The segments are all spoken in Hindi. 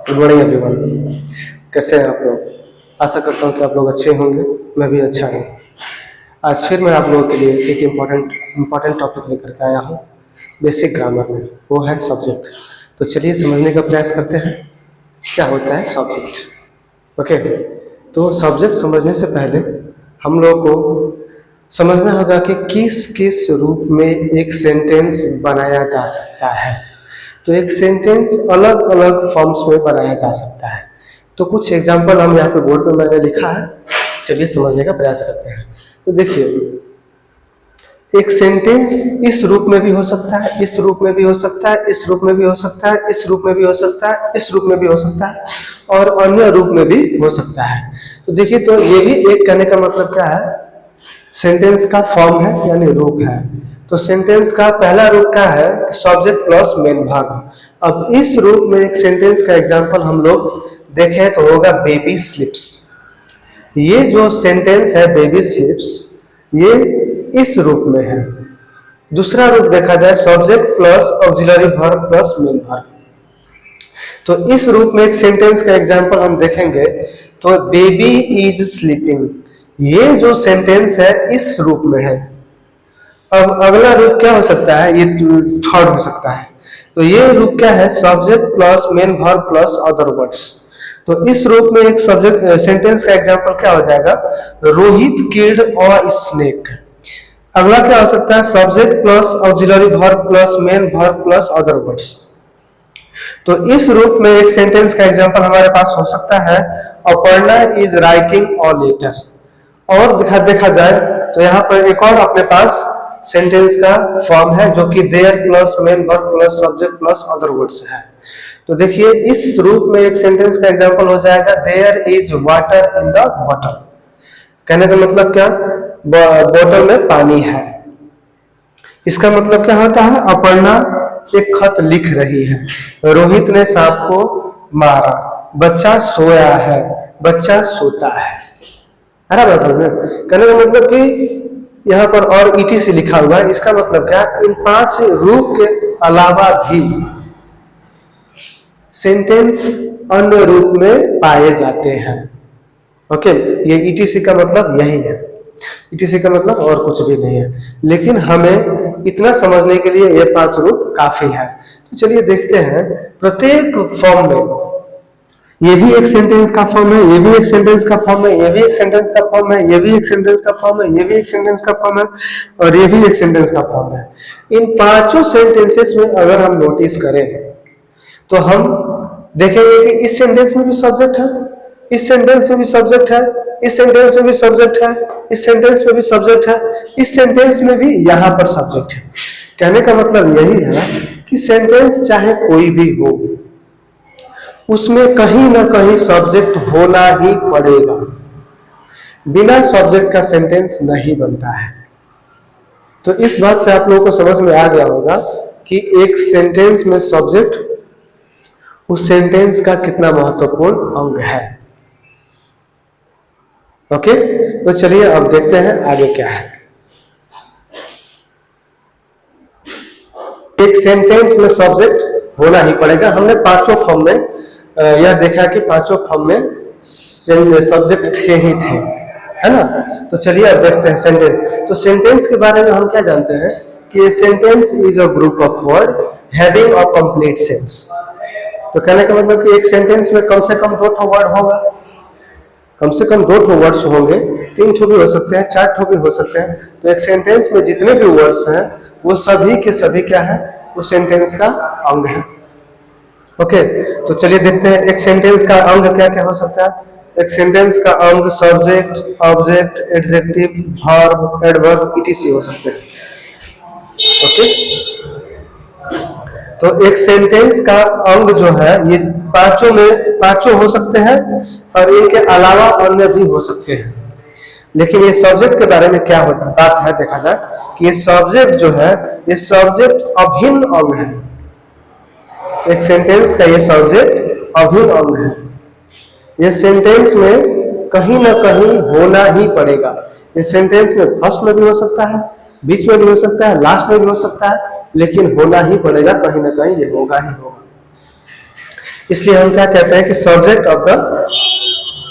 Good morning everyone. कैसे हैं आप लोग? आशा करता हूँ कि आप लोग अच्छे होंगे। मैं भी अच्छा हूँ। आज फिर मैं आप लोगों के लिए एक इम्पॉर्टेंट टॉपिक लेकर के आया हूँ बेसिक ग्रामर में, वो है सब्जेक्ट। तो चलिए समझने का प्रयास करते हैं क्या होता है सब्जेक्ट। ओके, तो सब्जेक्ट समझने से पहले हम लोग को समझना होगा कि किस किस रूप में एक सेंटेंस बनाया जा सकता है। तो एक सेंटेंस अलग अलग फॉर्म्स में बनाया जा सकता है। तो कुछ एग्जांपल हम यहाँ पे बोर्ड पे मैंने लिखा है, चलिए समझने का प्रयास करते हैं। तो देखिए, एक सेंटेंस इस रूप में भी हो सकता है, इस रूप में भी हो सकता है, इस रूप में भी हो सकता है, इस रूप में भी हो सकता है, इस रूप में भी हो सकता है और अन्य रूप में भी हो सकता है। तो देखिए, तो ये भी एक कहने का मतलब क्या है, सेंटेंस का फॉर्म है यानी रूप है। तो सेंटेंस का पहला रूप क्या है, सब्जेक्ट प्लस मेन वर्ब। अब इस रूप में एक सेंटेंस का एग्जांपल हम लोग देखें तो होगा बेबी स्लिप्स। ये जो सेंटेंस है बेबी स्लिप्स, ये इस रूप में है। दूसरा रूप देखा जाए subject plus auxiliary verb plus main verb. तो इस रूप में एक सेंटेंस का एग्जांपल हम देखेंगे तो बेबी इज स्लीपिंग। ये जो सेंटेंस है इस रूप में है। अब अगला रूप क्या हो सकता है, ये थर्ड हो सकता है। तो ये रूप क्या है, subject plus main verb plus other words. तो इस रूप में एक सब्जेक्ट सेंटेंस का एग्जांपल क्या हो जाएगा, रोहित किल्ड अ स्नेक। अगला क्या हो सकता है, subject plus auxiliary verb plus main verb plus other words. तो इस रूप में एक सेंटेंस का एग्जांपल हमारे पास हो सकता है, Aparna is writing a letter. और देखा जाए तो यहाँ पर एक और अपने पास सेंटेंस का फॉर्म है जो कि there plus main verb plus subject plus other words है। तो देखिए, इस रूप में एक सेंटेंस का एग्जांपल हो जाएगा, there is water in the bottle. कहने का मतलब क्या, बोतल में पानी है। इसका मतलब क्या होता है, अपर्णा एक खत लिख रही है, रोहित ने सांप को मारा, बच्चा सोया है, बच्चा सोता है। कहने का मतलब कि यहाँ पर और ईटीसी लिखा हुआ है। इसका मतलब क्या, इन 5 रूप के अलावा भी सेंटेंस अन्य रूप में पाए जाते हैं। ओके, ये ईटीसी का मतलब यही है। ईटीसी का मतलब और कुछ भी नहीं है, लेकिन हमें इतना समझने के लिए ये 5 रूप काफी है। तो चलिए देखते हैं, प्रत्येक फॉर्म में ये भी एक सेंटेंस का फॉर्म है, ये भी एक सेंटेंस का फॉर्म है, ये भी एक सेंटेंस का फॉर्म है, ये भी एक सेंटेंस का फॉर्म है, ये भी एक सेंटेंस का फॉर्म है और ये भी एक सेंटेंस का फॉर्म है। इन 5 सेंटेंसेस में अगर हम नोटिस करें तो हम देखेंगे कि इस सेंटेंस में भी सब्जेक्ट है, इस सेंटेंस में भी सब्जेक्ट है, इस सेंटेंस में भी सब्जेक्ट है, इस सेंटेंस में भी सब्जेक्ट है, इस सेंटेंस में भी यहां पर सब्जेक्ट है। कहने का मतलब यही है कि सेंटेंस चाहे कोई भी हो, उसमें कहीं ना कहीं सब्जेक्ट होना ही पड़ेगा। बिना सब्जेक्ट का सेंटेंस नहीं बनता है। तो इस बात से आप लोगों को समझ में आ गया होगा कि एक सेंटेंस में सब्जेक्ट उस सेंटेंस का कितना महत्वपूर्ण अंग है। ओके, तो चलिए अब देखते हैं आगे क्या है। एक सेंटेंस में सब्जेक्ट होना ही पड़ेगा। हमने 5 फॉर्म में यह देखा कि 5 फॉर्म में सब्जेक्ट थे ही थे, है ना। तो चलिए अब देखते हैं सेंटेंस। तो सेंटेंस के बारे में हम क्या जानते हैं कि sentence is a group of word having a complete sense. तो कहने का मतलब कि एक सेंटेंस में कम से कम 2 वर्ड होगा, कम से कम 2 वर्ड्स होंगे, 3 भी हो सकते हैं, 4 भी हो सकते हैं। तो एक सेंटेंस में जितने भी वर्ड्स हैं वो सभी के सभी क्या है, वो सेंटेंस का अंग है। ओके, तो चलिए देखते हैं एक सेंटेंस का अंग क्या क्या हो सकता है। एक सेंटेंस का अंग subject, object, adjective, verb, adverb, etc हो सकते हैं। ओके, तो एक सेंटेंस का अंग जो है ये 5 में 5 हो सकते हैं और इनके अलावा अन्य भी हो सकते हैं। लेकिन ये सब्जेक्ट के बारे में क्या बात है, देखा जाए कि ये सब्जेक्ट जो है, ये सब्जेक्ट अभिन्न अंग है। एक सेंटेंस का ये सब्जेक्ट अभिन्न अंग है। ये सेंटेंस में कहीं ना कहीं होना ही पड़ेगा। ये सेंटेंस में फर्स्ट में भी हो सकता है, बीच में भी हो सकता है, लास्ट में भी हो सकता है, लेकिन होना ही पड़ेगा, कहीं ना कहीं ये होगा ही होगा। इसलिए हम क्या कहते हैं कि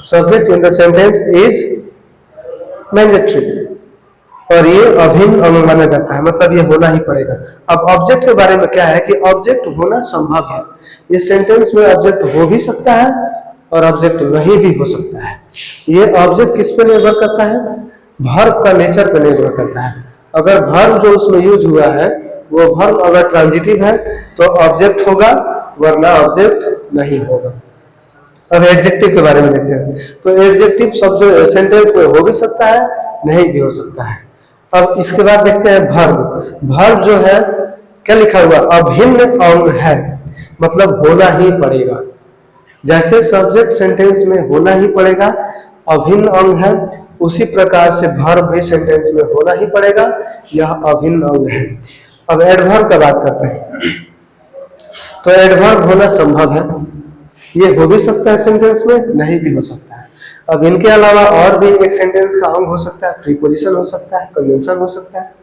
subject in the sentence is mandatory, और ये अभिन्न अंग माना जाता है, मतलब ये होना ही पड़ेगा। अब ऑब्जेक्ट के बारे में क्या है कि ऑब्जेक्ट होना संभव है। ये सेंटेंस में ऑब्जेक्ट हो भी सकता है और ऑब्जेक्ट नहीं भी हो सकता है। ये ऑब्जेक्ट किस पे निर्भर करता है? वर्ब का नेचर पर निर्भर करता है। अगर वर्ब जो उसमें यूज हुआ है वो वर्ब अगर ट्रांजिटिव है तो ऑब्जेक्ट होगा, वरना ऑब्जेक्ट नहीं होगा। अब एडजेक्टिव के बारे में देखते हैं। तो एडजेक्टिव शब्द सेंटेंस में हो भी सकता है, नहीं भी हो सकता है। अब इसके बाद देखते हैं वर्ब। वर्ब जो है क्या लिखा हुआ? अभिन्न अंग है, मतलब होना ही पड़ेगा। जैसे सब्जेक्ट सेंटेंस में होना ही पड़ेगा, अभिन्न अंग है, उसी प्रकार से वर्ब भी सेंटेंस में होना ही पड़ेगा, यह अभिन्न अंग है। अब एडवर्ब का बात करते हैं। तो एडवर्ब होना संभव है, ये हो भी सकता है सेंटेंस में, नहीं भी हो सकता है। अब इनके अलावा और भी एक सेंटेंस का अंग हो सकता है, प्रीपोजिशन हो सकता है, कंजंक्शन हो सकता है।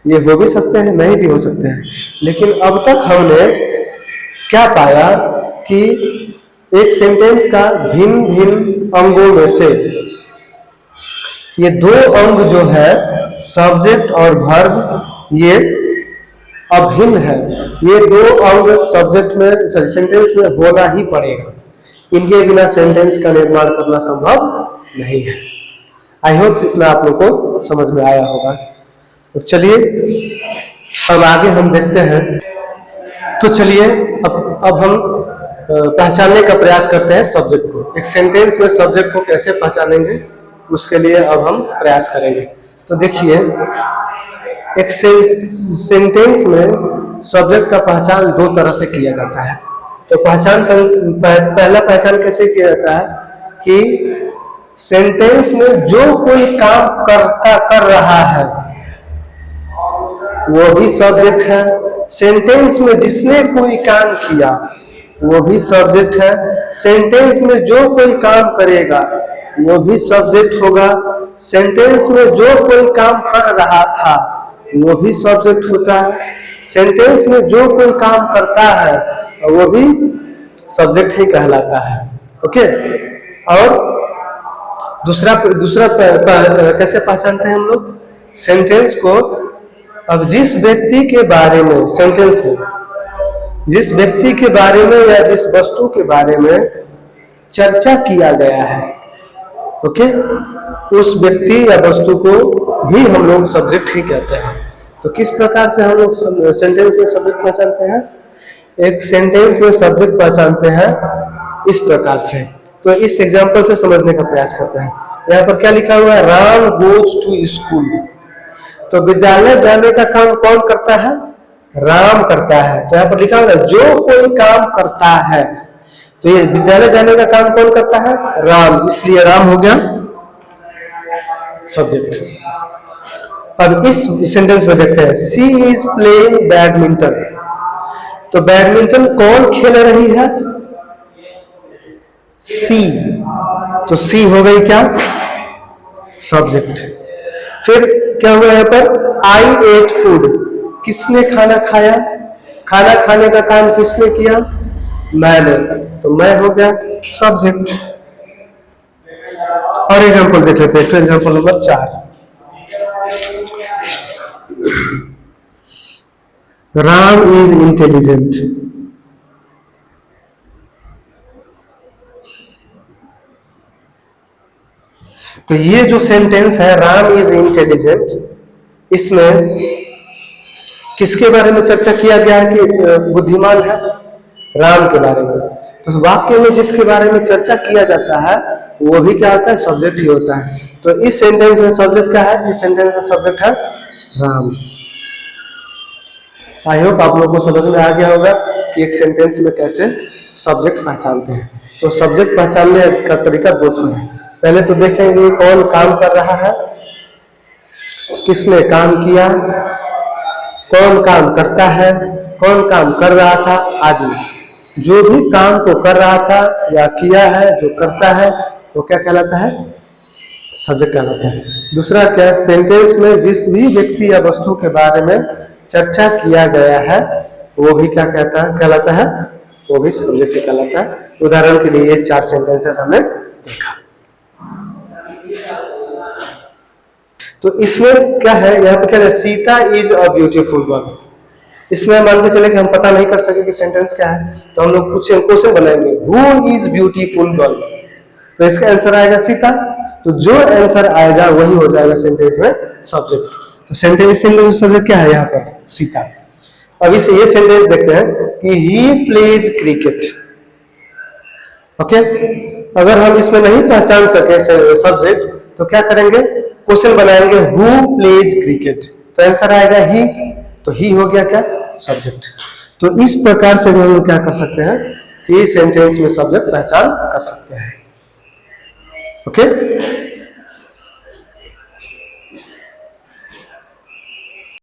ये हो भी सकते हैं, नहीं भी हो सकते हैं। लेकिन अब तक हमने क्या पाया कि एक सेंटेंस का भिन्न भिन्न अंगों में से ये दो अंग जो है सब्जेक्ट और वर्ब, ये अभिन्न है। ये दो अंग सब्जेक्ट में सेंटेंस में होना ही पड़ेगा, इनके बिना सेंटेंस का निर्माण करना संभव नहीं है। आई होप इतना आप लोग को समझ में आया होगा। तो चलिए अब आगे हम देखते हैं। तो चलिए अब हम पहचानने का प्रयास करते हैं सब्जेक्ट को। एक सेंटेंस में सब्जेक्ट को कैसे पहचानेंगे, उसके लिए अब हम प्रयास करेंगे। तो देखिए, एक सेंटेंस में सब्जेक्ट का पहचान दो तरह से किया जाता है। तो पहला पहचान कैसे किया जाता है कि सेंटेंस में जो कोई काम कर रहा है वो भी सब्जेक्ट है। सेंटेंस में जिसने कोई काम किया वो भी सब्जेक्ट है। सेंटेंस में जो कोई काम करेगा वो भी सब्जेक्ट होगा। सेंटेंस में जो कोई काम कर रहा था वो भी सब्जेक्ट होता है। सेंटेंस में जो कोई काम करता है वो भी सब्जेक्ट ही कहलाता है। ओके। और दूसरा कैसे पहचानते हैं हम लोग सेंटेंस को? अब जिस व्यक्ति के बारे में सेंटेंस में जिस व्यक्ति के बारे में या जिस वस्तु के बारे में चर्चा किया गया है, ओके, उस व्यक्ति या वस्तु को भी हम लोग सब्जेक्ट ही कहते हैं। तो किस प्रकार से हम लोग सेंटेंस में सब्जेक्ट पहचानते हैं? एक सेंटेंस में सब्जेक्ट पहचानते हैं इस प्रकार से। तो इस एग्जांपल से समझने का प्रयास करते हैं। यहाँ पर क्या लिखा हुआ है? Ram goes to school. तो विद्यालय जाने का काम कौन करता है? राम करता है। तो यहाँ पर लिखा हुआ है जो कोई काम करता है। तो ये विद्यालय जाने का काम कौन करता है? राम, इसलिए राम हो गया सब्जेक्ट। अब इस सेंटेंस में देखते हैं, सी इज प्लेइंग बैडमिंटन। तो बैडमिंटन कौन खेल रही है? सी। तो सी हो गई क्या? सब्जेक्ट। फिर क्या हुआ यहाँ पर? आई एट फूड। किसने खाना खाया? खाना खाने का काम किसने किया? मैंने। तो मैं हो गया सब्जेक्ट। और एग्जांपल देख लेते हैं। तो example number 4, Ram is intelligent. तो ये जो सेंटेंस है राम इज इंटेलिजेंट, इसमें किसके बारे में चर्चा किया गया है कि बुद्धिमान है? राम के बारे में। तो वाक्य में जिसके बारे में चर्चा किया जाता है वो भी क्या होता है? सब्जेक्ट ही होता है। तो इस सेंटेंस में सब्जेक्ट क्या है? इस सेंटेंस में सब्जेक्ट है राम। आई होप आप लोगों को समझ में आ गया होगा कि एक सेंटेंस में कैसे सब्जेक्ट पहचानते हैं। तो सब्जेक्ट पहचानने का तरीका दो है। पहले तो देखेंगे कौन काम कर रहा है, किसने काम किया, कौन काम करता है, कौन काम कर रहा था आदि। जो भी काम को कर रहा था या किया है, जो करता है, वो क्या कहलाता है? सब्जेक्ट कहलाता है। दूसरा क्या? सेंटेंस में जिस भी व्यक्ति या वस्तु के बारे में चर्चा किया गया है वो भी क्या कहलाता है? वो भी सब्जेक्ट कहलाता है। उदाहरण के लिए ये 4 सेंटेंसेस हमने देखा। तो इसमें क्या है, यहाँ पे क्या है, Sita is a beautiful girl. इसमें मान के चले कि हम पता नहीं कर सके कि सेंटेंस क्या है, तो हम लोग कुछ क्वेश्चन बनाएंगे, हु इज ब्यूटीफुल गर्ल, तो इसका आंसर आएगा सीता। तो जो आंसर आएगा वही हो जाएगा सेंटेंस में सब्जेक्ट। तो सेंटेंस में सब्जेक्ट क्या है यहाँ पर, सीता। अभी से ये सेंटेंस देखते हैं कि ही प्लेज क्रिकेट। ओके, अगर हम इसमें नहीं पहचान सके सब्जेक्ट तो क्या करेंगे, क्वेश्चन बनाएंगे हु प्लेज क्रिकेट, तो आंसर आएगा ही। तो ही हो गया क्या, सब्जेक्ट। तो इस प्रकार से हम लोग क्या कर सकते हैं कि सेंटेंस में सब्जेक्ट पहचान कर सकते हैं। ओके।